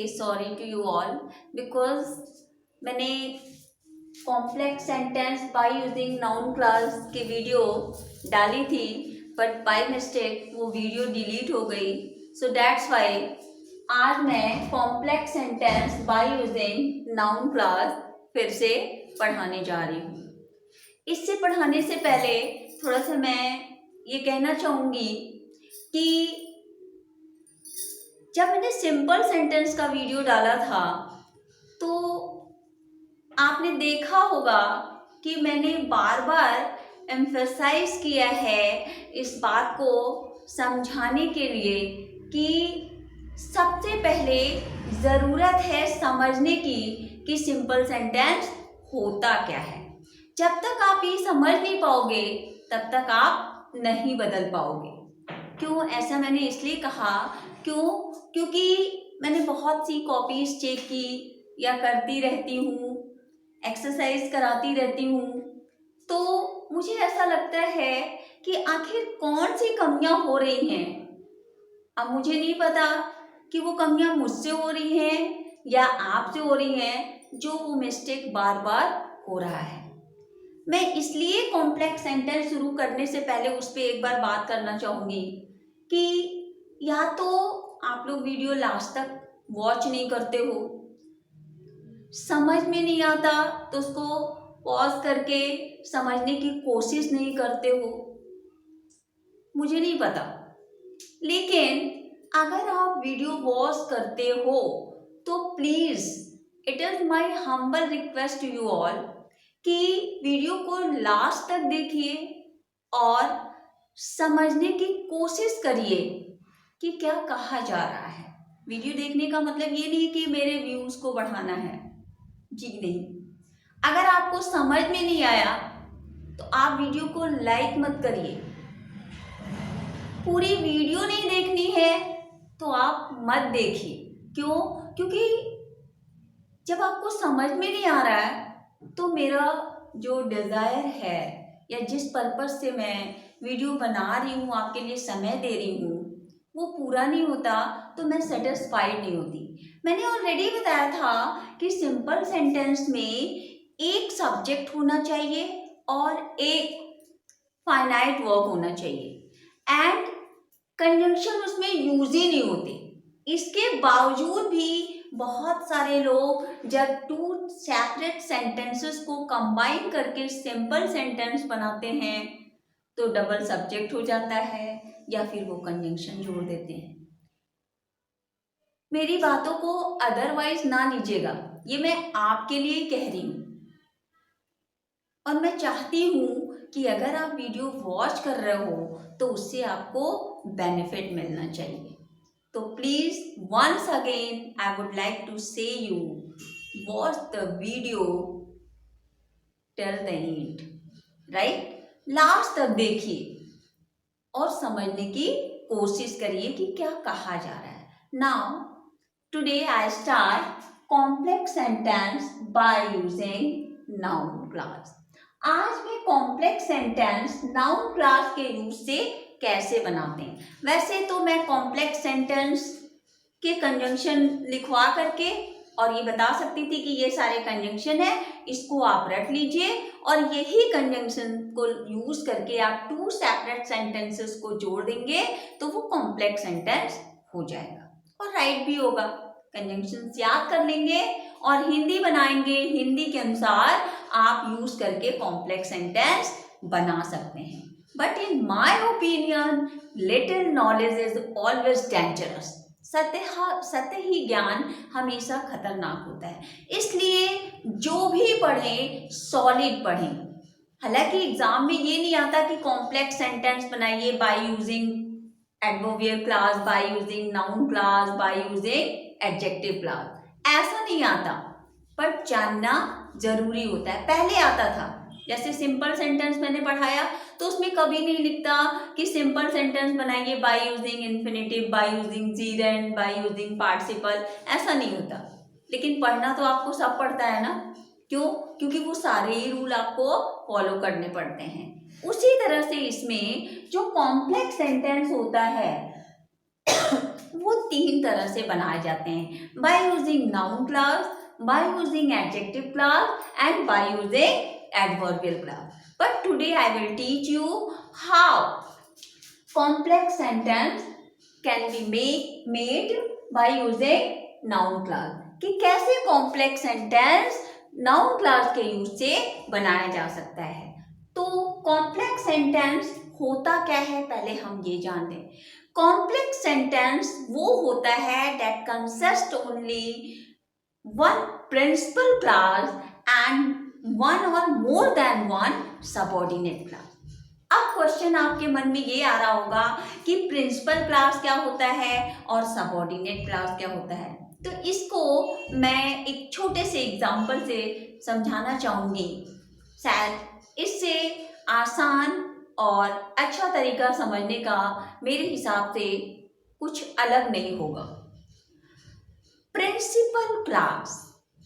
Sorry to you all because मैंने complex sentence by using noun clause की video डाली थी बट बाय मिस्टेक वो वीडियो डिलीट हो गई। सो दैट्स वाई आज मैं complex sentence by using noun clause फिर से पढ़ाने जा रही हूँ। इससे पढ़ाने से पहले थोड़ा सा मैं ये कहना चाहूँगी कि जब मैंने सिंपल सेंटेंस का वीडियो डाला था तो आपने देखा होगा कि मैंने बार बार एम्फसाइज किया है इस बात को समझाने के लिए कि सबसे पहले ज़रूरत है समझने की कि सिंपल सेंटेंस होता क्या है। जब तक आप ये समझ नहीं पाओगे तब तक आप नहीं बदल पाओगे। क्यों ऐसा मैंने इसलिए कहा, क्योंकि मैंने बहुत सी कॉपीज चेक की या करती रहती हूँ, एक्सरसाइज कराती रहती हूँ, तो मुझे ऐसा लगता है कि आखिर कौन सी कमियां हो रही हैं। अब मुझे नहीं पता कि वो कमियां मुझसे हो रही हैं या आपसे हो रही हैं जो वो मिस्टेक बार बार हो रहा है। मैं इसलिए कॉम्प्लेक्स सेंटेंस शुरू करने से पहले उस पर एक बार बात करना चाहूँगी कि या तो आप लोग वीडियो लास्ट तक वॉच नहीं करते हो, समझ में नहीं आता तो उसको पॉज करके समझने की कोशिश नहीं करते हो, मुझे नहीं पता। लेकिन अगर आप वीडियो वॉच करते हो तो please it is my humble request to you all कि वीडियो को लास्ट तक देखिए और समझने की कोशिश करिए कि क्या कहा जा रहा है। वीडियो देखने का मतलब ये नहीं कि मेरे व्यूज़ को बढ़ाना है, जी नहीं। अगर आपको समझ में नहीं आया तो आप वीडियो को लाइक मत करिए। पूरी वीडियो नहीं देखनी है तो आप मत देखिए। क्यों? क्योंकि जब आपको समझ में नहीं आ रहा है तो मेरा जो डिज़ायर है या जिस पर्पस से मैं वीडियो बना रही हूँ, आपके लिए समय दे रही हूँ, वो पूरा नहीं होता तो मैं सेटिस्फाइड नहीं होती। मैंने ऑलरेडी बताया था कि सिंपल सेंटेंस में एक सब्जेक्ट होना चाहिए और एक फाइनाइट वर्ब होना चाहिए एंड कंजंक्शन उसमें यूज ही नहीं होते। इसके बावजूद भी बहुत सारे लोग जब टू सेपरेट सेंटेंसेस को कंबाइन करके सिंपल सेंटेंस बनाते हैं तो डबल सब्जेक्ट हो जाता है या फिर वो कंजंक्शन जोड़ देते हैं। मेरी बातों को अदरवाइज ना लीजिएगा, ये मैं आपके लिए कह रही हूँ और मैं चाहती हूँ कि अगर आप वीडियो वॉच कर रहे हो तो उससे आपको बेनिफिट मिलना चाहिए। तो please once again I would like to say you watch the video till the end, right? Last तक देखिए और समझने की कोशिश करिए कि क्या कहा जा रहा है। Now today I start complex sentence by using noun class. आज मैं कॉम्प्लेक्स सेंटेंस नाउन क्लास के यूज से कैसे बनाते हैं। वैसे तो मैं कॉम्प्लेक्स सेंटेंस के कंजंक्शन लिखवा करके और ये बता सकती थी कि ये सारे कंजंक्शन है, इसको आप रट लीजिए और यही कंजंक्शन को यूज करके आप टू सेपरेट सेंटेंसेस को जोड़ देंगे तो वो कॉम्प्लेक्स सेंटेंस हो जाएगा और राइट भी होगा। कंजंक्शन याद कर लेंगे और हिंदी बनाएंगे, हिंदी के अनुसार आप यूज करके कॉम्प्लेक्स सेंटेंस बना सकते हैं। But in my opinion little knowledge is always dangerous. सत्य ही ज्ञान हमेशा खतरनाक होता है, इसलिए जो भी पढ़ें सॉलिड पढ़ें। हालांकि एग्जाम में ये नहीं आता कि कॉम्प्लेक्स सेंटेंस बनाइए by using adverbial class, bye using noun class, by using adjective class, ऐसा नहीं आता, पर जानना जरूरी होता है। पहले आता था, जैसे सिंपल सेंटेंस मैंने पढ़ाया तो उसमें कभी नहीं लिखता कि सिंपल सेंटेंस बनाइए by using infinitive, by using जीरेंड, by using participle, ऐसा नहीं होता। लेकिन पढ़ना तो आपको सब पड़ता है ना, क्यों? क्योंकि वो सारे ही रूल आपको फॉलो करने पड़ते हैं। उसी तरह से इसमें जो कॉम्प्लेक्स सेंटेंस होता है वो 3 तरह से बनाए जाते हैं, bye using noun class, by using adjective class and by using adverbial class. But today I will teach you how complex sentence can be made by using noun class, कि कैसे कॉम्प्लेक्स सेंटेंस नाउन क्लास के use से बनाया जा सकता है. तो complex sentence होता क्या है, पहले हम ये जान लें. कॉम्प्लेक्स सेंटेंस वो होता है that consist only one principal clause and one or more than one subordinate clause. अब क्वेश्चन आपके मन में ये आ रहा होगा कि प्रिंसिपल क्लास क्या होता है और सबऑर्डिनेट क्लास क्या होता है. तो इसको मैं एक छोटे से एग्जाम्पल से समझाना चाहूँगी, शायद इससे आसान और अच्छा तरीका समझने का मेरे हिसाब से कुछ अलग नहीं होगा. प्रिंसिपल क्लास,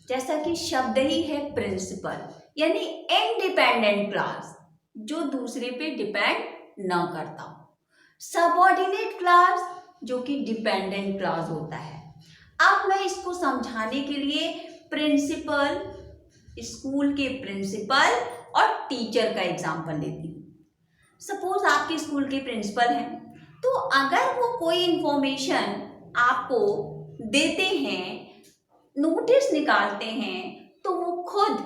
जैसा कि शब्द ही है प्रिंसिपल, यानी इंडिपेंडेंट क्लास जो दूसरे पे डिपेंड ना करता. सबऑर्डिनेट क्लास जो कि डिपेंडेंट क्लास होता है. अब मैं इसको समझाने के लिए प्रिंसिपल, स्कूल के प्रिंसिपल और टीचर का एग्जांपल लेती हूँ. सपोज आपके स्कूल के प्रिंसिपल हैं, तो अगर वो कोई इंफॉर्मेशन आपको देते हैं, नोटिस निकालते हैं, तो वो खुद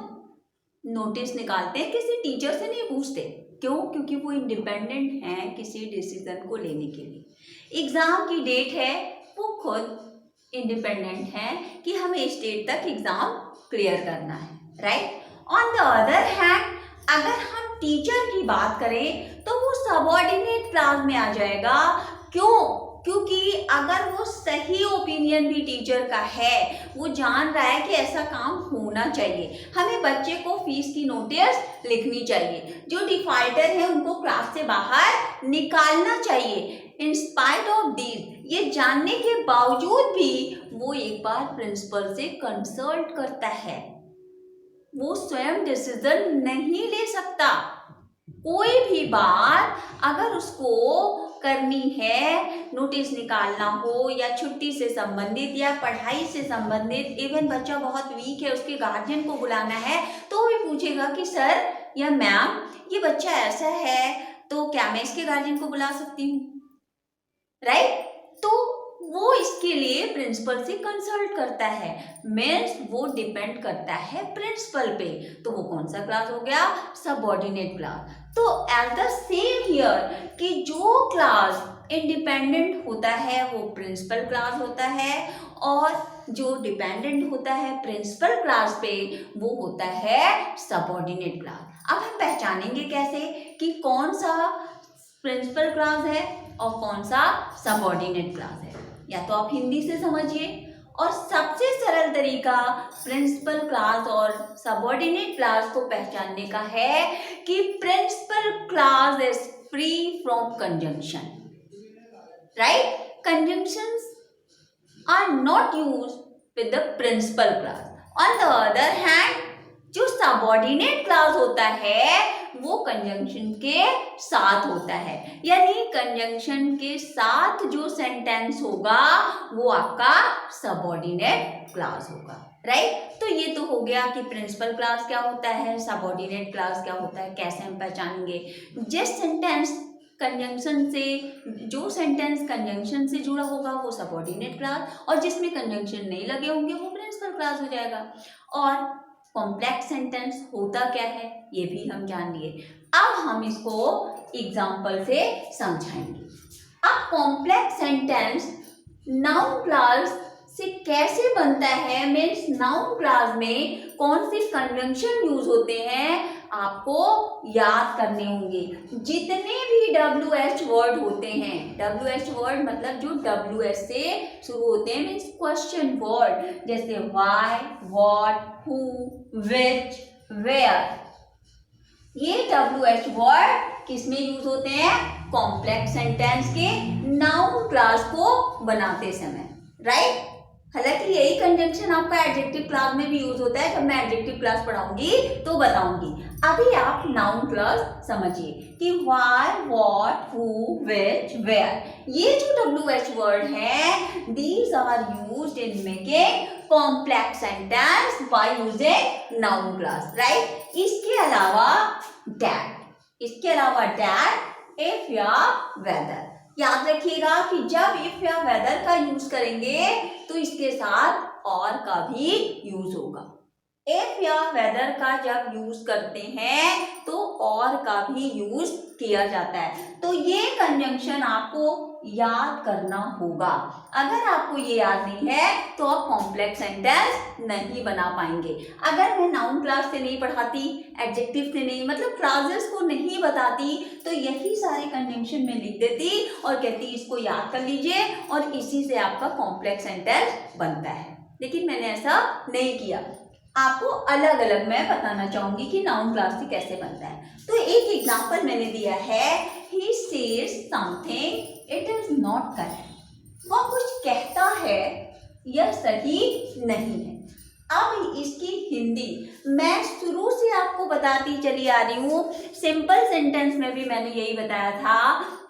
नोटिस निकालते हैं, किसी टीचर से नहीं पूछते. क्यों? क्योंकि वो इंडिपेंडेंट हैं किसी डिसीजन को लेने के लिए. एग्जाम की डेट है, वो खुद इंडिपेंडेंट हैं कि हमें इस डेट तक एग्जाम क्लियर करना है, right. On the other hand अगर हम टीचर की बात करें तो वो सबऑर्डिनेट क्लास में आ जाएगा. क्यों? क्योंकि अगर वो सही ओपिनियन भी टीचर का है, वो जान रहा है कि ऐसा काम होना चाहिए, हमें बच्चे को फीस की नोटिस लिखनी चाहिए, जो डिफॉल्टर है उनको क्लास से बाहर निकालना चाहिए. इन स्पाइट ऑफ दिस, ये जानने के बावजूद भी वो एक बार प्रिंसिपल से कंसल्ट करता है. वो स्वयं डिसीजन नहीं ले सकता. कोई भी बात अगर उसको करनी है, नोटिस निकालना हो या छुट्टी से संबंधित या पढ़ाई से संबंधित, इवन बच्चा बहुत वीक है उसके गार्जियन को बुलाना है, तो भी पूछेगा कि सर या मैम ये बच्चा ऐसा है, तो क्या मैं इसके गार्जियन को बुला सकती हूँ, राइट. तो वो इसके लिए प्रिंसिपल से कंसल्ट करता है. मीन्स वो डिपेंड करता है प्रिंसिपल पे. तो वो कौन सा क्लास हो गया? Subordinate class. तो एट द सेम हियर कि जो क्लास इंडिपेंडेंट होता है वो प्रिंसिपल क्लास होता है, और जो डिपेंडेंट होता है प्रिंसिपल क्लास पे वो होता है सबऑर्डिनेट क्लास. अब हम पहचानेंगे कैसे कि कौन सा प्रिंसिपल क्लास है और कौन सा सबऑर्डिनेट क्लास है. या तो आप हिंदी से समझिए, और सबसे सरल तरीका प्रिंसिपल क्लास और सबऑर्डिनेट क्लास को पहचानने का है कि principal class is free from conjunction, right. Conjunctions are not used with the principal class. On the other hand जो सबऑर्डिनेट क्लास होता है वो कंजंक्शन के साथ होता है, यानी कंजंक्शन के साथ जो सेंटेंस होगा वो आपका सबऑर्डिनेट क्लास होगा, राइट. तो ये तो हो गया कि प्रिंसिपल क्लास क्या होता है, सबऑर्डिनेट क्लास क्या होता है, कैसे हम पहचानेंगे. जिस सेंटेंस कंजंक्शन से, जो सेंटेंस कंजंक्शन से जुड़ा होगा वो सबऑर्डिनेट क्लास, और जिसमें कंजंक्शन नहीं लगे होंगे वो प्रिंसिपल क्लास हो जाएगा. और कॉम्प्लेक्स सेंटेंस होता क्या है ये भी हम जान लिए. अब हम इसको एग्जाम्पल से समझाएंगे. अब कॉम्प्लेक्स सेंटेंस नाउन क्लास से कैसे बनता है, मीन्स नाउन क्लास में कौन से कंजंक्शन यूज होते हैं आपको याद करने होंगे. जितने भी WH वर्ड होते हैं, WH वर्ड मतलब जो WH से शुरू होते हैं, मीन्स क्वेश्चन वर्ड, जैसे why, what, who, which, where, ये WH वर्ड किस में यूज होते हैं? कॉम्प्लेक्स सेंटेंस के नाउन क्लास को बनाते समय, राइट. हालांकि यही कंजंक्शन आपका एडजेक्टिव क्लास में भी यूज होता है, जब मैं एडजेक्टिव क्लास पढ़ाऊंगी तो बताऊंगी। अभी आप नाउन क्लास समझिए कि why, what, who, which, where. ये जो WH वर्ड है, these are used in making complex sentence by using noun class, right. इसके अलावा दैट, इफ या वेदर। याद रखिएगा कि जब इफ या वेदर का यूज करेंगे तो इसके साथ और का भी यूज होगा। इफ या वेदर का जब यूज करते हैं तो और का भी यूज किया जाता है। तो ये कंजंक्शन आपको याद करना होगा। अगर आपको ये याद नहीं है तो आप कॉम्प्लेक्स सेंटेंस नहीं बना पाएंगे। अगर मैं नाउन क्लास से नहीं पढ़ाती, एडजेक्टिव से नहीं, मतलब क्लासेस को नहीं बताती, तो यही सारे कंजंक्शन में लिख देती और कहती इसको याद कर लीजिए और इसी से आपका कॉम्प्लेक्स सेंटेंस बनता है। लेकिन मैंने ऐसा नहीं किया। आपको अलग अलग मैं बताना चाहूंगी कि नाउन क्लास से कैसे बनता है। तो एक एग्जांपल मैंने दिया है, he says something, it is not correct। वह कुछ कहता है, यह सही नहीं है। अब इसकी हिंदी मैं शुरू से आपको बताती चली आ रही हूँ। सिंपल सेंटेंस में भी मैंने यही बताया था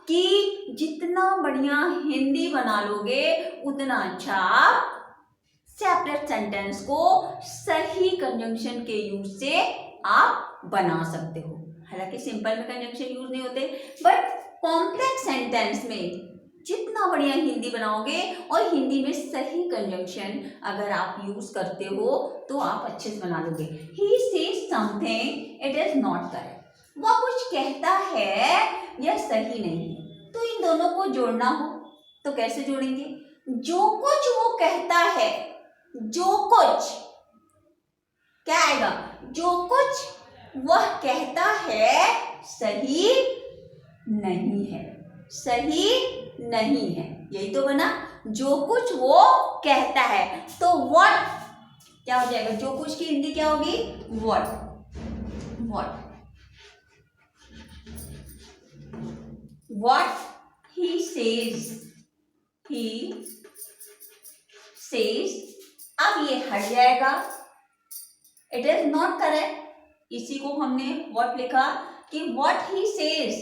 कि जितना बढ़िया हिंदी बना लोगे उतना अच्छा आप सेपरेट सेंटेंस को सही कंजंक्शन के यूज से आप बना सकते हो। हालांकि सिंपल में कंजंक्शन यूज नहीं होते, बट कॉम्प्लेक्स सेंटेंस में जितना बढ़िया हिंदी बनाओगे और हिंदी में सही कंजंक्शन अगर आप यूज करते हो तो आप अच्छे से बना लोगे। He says something, it is not correct। वह कुछ कहता है, यह सही नहीं है। तो इन दोनों को जोड़ना हो तो कैसे जोड़ेंगे? जो कुछ वो कहता है, जो कुछ क्या आएगा? जो कुछ वह कहता है सही नहीं है, सही नहीं है, यही तो बना। जो कुछ वो कहता है, तो व्हाट क्या हो जाएगा? जो कुछ की हिंदी क्या होगी? What he says. अब ये हट जाएगा, इट इज नॉट करेक्ट। इसी को हमने व्हाट लिखा कि व्हाट ही सेज,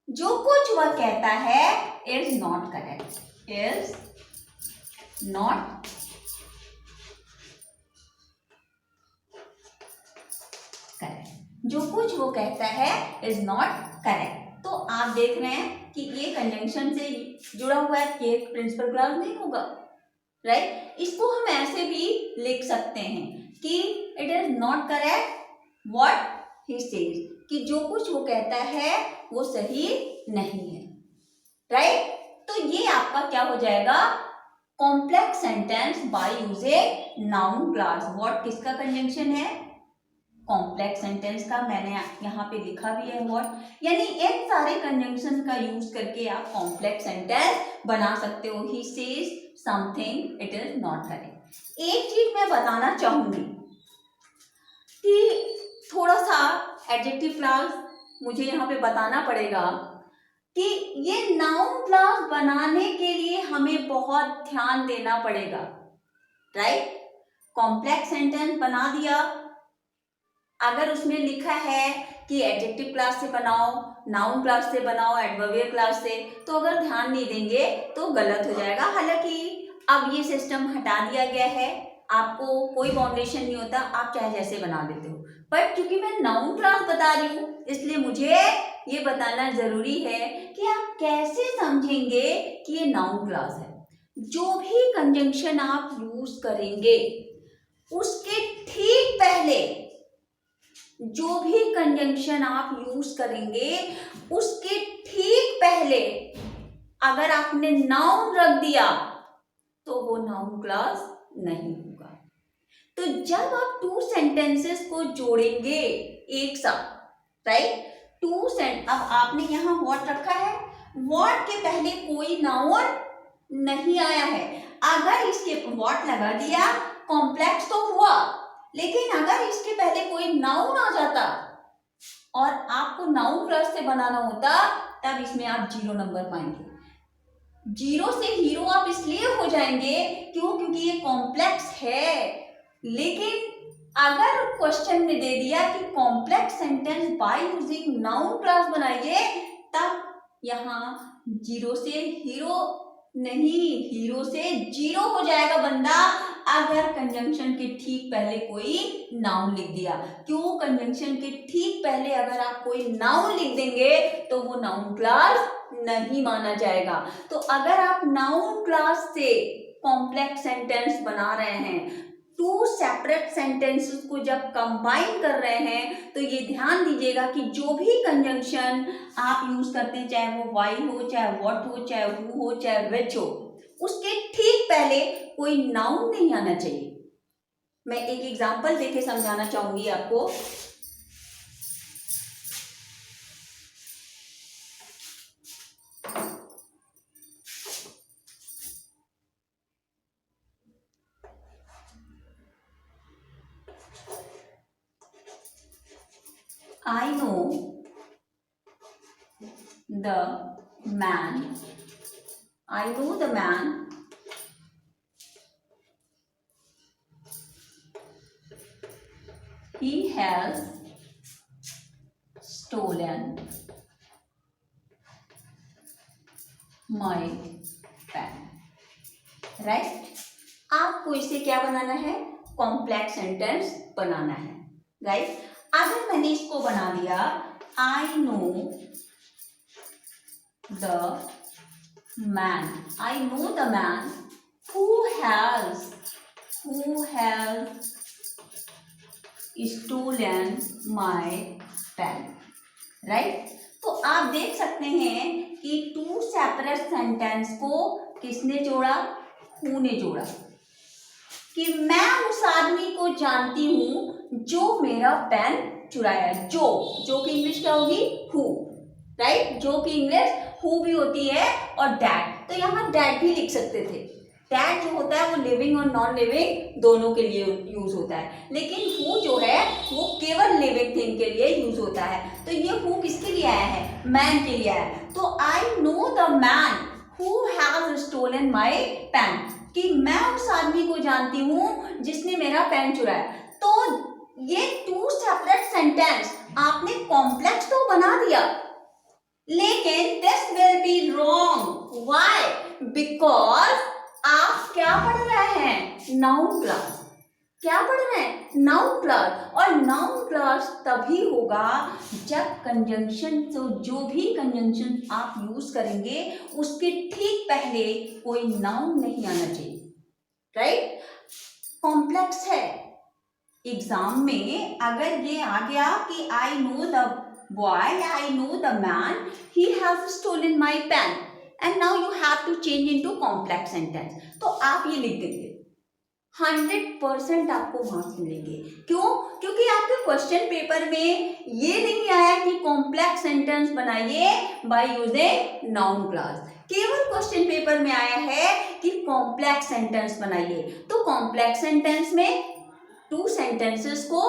जो कुछ वह कहता है, is not correct, is not correct. जो कुछ वो कहता है इज नॉट करेक्ट। तो आप देख रहे हैं कि ये कंजंक्शन से जुड़ा हुआ है, ये प्रिंसिपल क्लॉज नहीं होगा, राइट। इसको हम ऐसे भी लिख सकते हैं कि it is not correct what he says, कि जो कुछ वो कहता है वो सही नहीं है, राइट। तो ये आपका क्या हो जाएगा? Complex sentence by using noun class. What किसका कंजंक्शन है? कॉम्प्लेक्स सेंटेंस का। मैंने यहाँ पे लिखा भी है व्हाट, यानी इन सारे कंजंक्शन का यूज करके आप कॉम्प्लेक्स सेंटेंस बना सकते हो। He says something, it is not correct. एक चीज मैं बताना चाहूंगी कि थोड़ा सा एडजेक्टिव क्लास मुझे यहाँ पे बताना पड़ेगा कि ये नाउन क्लास बनाने के लिए हमें बहुत ध्यान देना पड़ेगा, राइट। कॉम्प्लेक्स सेंटेंस बना दिया, अगर उसमें लिखा है कि एडजेक्टिव क्लास से बनाओ, नाउन क्लास से बनाओ, एडवर्बियल क्लास से, तो अगर ध्यान नहीं देंगे तो गलत हो जाएगा। हालांकि अब ये सिस्टम हटा दिया गया है, आपको कोई बाउंडेशन नहीं होता, आप चाहे जैसे बना देते हो। पर क्योंकि मैं नाउन क्लास बता रही हूँ इसलिए मुझे ये बताना जरूरी है कि आप कैसे समझेंगे कि ये नाउन क्लास है। जो भी कंजंक्शन आप यूज करेंगे उसके ठीक पहले, जो भी कंजंक्शन आप यूज करेंगे उसके ठीक पहले अगर आपने नाउन रख दिया तो वो नाउन क्लास नहीं होगा। तो जब आप टू सेंटेंसेस को जोड़ेंगे एक साथ, राइट, अब आपने यहाँ व्हाट रखा है, व्हाट के पहले कोई नाउन नहीं आया है। अगर इसके व्हाट लगा दिया, कॉम्प्लेक्स तो हुआ, लेकिन अगर इसके पहले कोई नाउन आ जाता और आपको नाउन क्लास से बनाना होता, तब इसमें आप 0 नंबर पाएंगे। जीरो से हीरो आप इसलिए हो जाएंगे क्यों, क्योंकि ये कॉम्प्लेक्स है। लेकिन अगर क्वेश्चन में दे दिया कि complex sentence by using noun class बनाइए, तब यहाँ जीरो से हीरो नहीं, हीरो से जीरो हो जाएगा बंदा, अगर कंजंक्शन के ठीक पहले कोई नाउन लिख दिया। क्यों, कंजंक्शन के ठीक पहले अगर आप कोई नाउन लिख देंगे तो वो नाउन क्लास नहीं माना जाएगा। तो अगर आप नाउन क्लास से कॉम्प्लेक्स सेंटेंस बना रहे हैं, टू सेपरेट सेंटेंसेस को जब कंबाइन कर रहे हैं, तो ये ध्यान दीजिएगा कि जो भी कंजंक्शन आप यूज करते हैं, चाहे वो वाई हो, चाहे व्हाट हो, चाहे हु हो, चाहे विच हो, उसके ठीक पहले कोई नाउन नहीं आना चाहिए। मैं एक एग्जांपल देके समझाना चाहूंगी आपको। I know the man. I know the man he has stolen my pen. Right, आपको इसे क्या बनाना है, कॉम्प्लेक्स सेंटेंस बनाना है। राइट, अगर मैंने इसको बना दिया, I know the man, I know the man who has stolen my pen. Right, तो आप देख सकते हैं कि टू सेपरेट सेंटेंस को किसने जोड़ा, हु ने जोड़ा, कि मैं उस आदमी को जानती हूं जो मेरा पेन चुराया। जो कि इंग्लिश क्या होगी, हु। राइट, जो कि इंग्लिश हु भी होती है, और डैट, तो यहाँ डैट भी लिख सकते थे। डैट जो होता है वो लिविंग और नॉन लिविंग दोनों के लिए यूज होता है, लेकिन हु जो है वो केवल लिविंग थिंग के लिए यूज होता है। तो ये हु किसके लिए आया है, मैन के लिए आया है। तो I know the man who has stolen my pen, कि मैं उस आदमी को जानती हूं जिसने मेरा पेन चुराया। तो ये टू सेपरेट सेंटेंस आपने कॉम्प्लेक्स तो बना दिया, लेकिन this will be wrong. Why, because आप क्या पढ़ रहे हैं, नाउन क्लास। क्या पढ़ रहे हैं, नाउन क्लास। और नाउन क्लास तभी होगा जब कंजंक्शन, तो जो भी कंजंक्शन आप यूज करेंगे उसके ठीक पहले कोई नाउन नहीं आना चाहिए। राइट, कॉम्प्लेक्स है। एग्जाम में अगर ये आ गया कि I know the boy, I know the man, he has stolen my pen, and now you have to change into complex sentence, तो आप ये लिख देंगे, 100% आपको मार्क्स मिलेंगे। क्यों, क्योंकि आपके क्वेश्चन पेपर में ये नहीं आया कि कॉम्प्लेक्स सेंटेंस बनाइए बाय यूजिंग नाउन क्लास, केवल क्वेश्चन पेपर में आया है कि कॉम्प्लेक्स सेंटेंस बनाइए। तो कॉम्प्लेक्स सेंटेंस में टू सेंटेंसेस को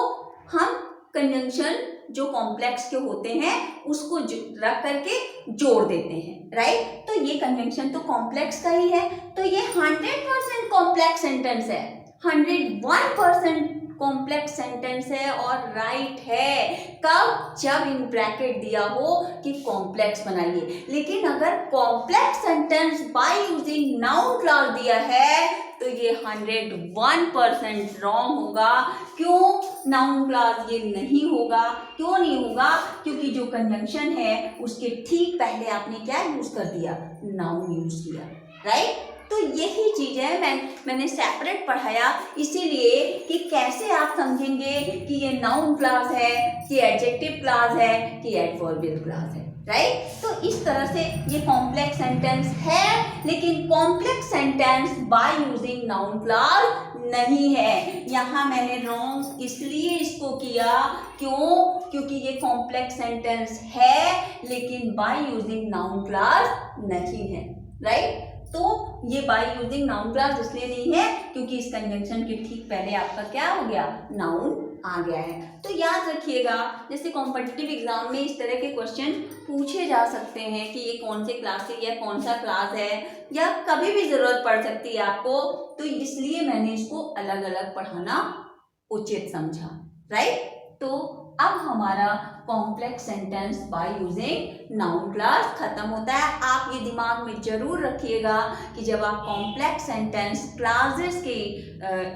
हम कंजंक्शन जो कॉम्प्लेक्स के होते हैं उसको रख करके जोड़ देते हैं। राइट, तो ये कंजंक्शन तो कॉम्प्लेक्स का ही है, तो ये 100% कॉम्प्लेक्स सेंटेंस है, 101% कॉम्प्लेक्स सेंटेंस है और राइट है। कब, जब इन ब्रैकेट दिया हो कि कॉम्प्लेक्स बनाइए। लेकिन अगर complex sentence by using noun class दिया है तो ये 101% रॉन्ग होगा। क्यों, नाउन क्लास ये नहीं होगा। क्यों नहीं होगा, क्योंकि जो कंजंक्शन है उसके ठीक पहले आपने क्या यूज कर दिया, नाउन यूज किया। राइट, तो यही चीज है, मैंने सेपरेट पढ़ाया इसीलिए कि कैसे आप समझेंगे कि ये नाउन क्लास है, कि एडजेक्टिव क्लास है, कि एडवर्बियल क्लास है। राइट, तो इस तरह से ये कॉम्प्लेक्स सेंटेंस है, लेकिन complex sentence by using noun class नहीं है। यहाँ मैंने रॉन्ग इसलिए इसको किया, क्यों, क्योंकि ये कॉम्प्लेक्स सेंटेंस है लेकिन बाय यूजिंग नाउन क्लास नहीं है। राइट, तो ये बाय यूजिंग नाउन क्लास इसलिए नहीं है क्योंकि इस कंजंक्शन के ठीक पहले आपका क्या हो गया, नाउन आ गया है। तो याद रखिएगा, जैसे कॉम्पिटिटिव एग्जाम में इस तरह के क्वेश्चन पूछे जा सकते हैं कि ये कौन से क्लास से या कौन सा क्लास है, या कभी भी जरूरत पड़ सकती है आपको, तो इसलिए मैंने इसको अलग अलग पढ़ाना उचित समझा, राइट। तो अब हमारा complex sentence by using noun class खत्म होता है। आप ये दिमाग में जरूर रखिएगा कि जब आप कॉम्प्लेक्स सेंटेंस क्लासेस के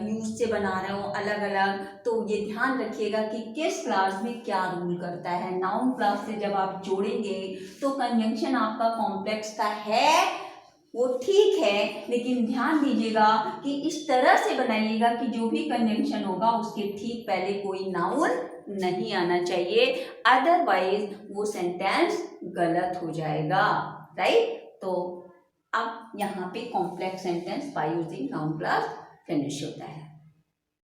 यूज से बना रहे हो अलग अलग, तो ये ध्यान रखिएगा कि किस क्लास में क्या रूल करता है। नाउन क्लास से जब आप जोड़ेंगे तो कंजंक्शन आपका कॉम्प्लेक्स का है वो ठीक है, लेकिन ध्यान दीजिएगा कि इस तरह से बनाइएगा कि जो भी कंजंक्शन होगा उसके ठीक पहले कोई नाउन नहीं आना चाहिए, अदरवाइज वो सेंटेंस गलत हो जाएगा, राइट। तो अब यहाँ पे complex sentence by using noun class finish होता है।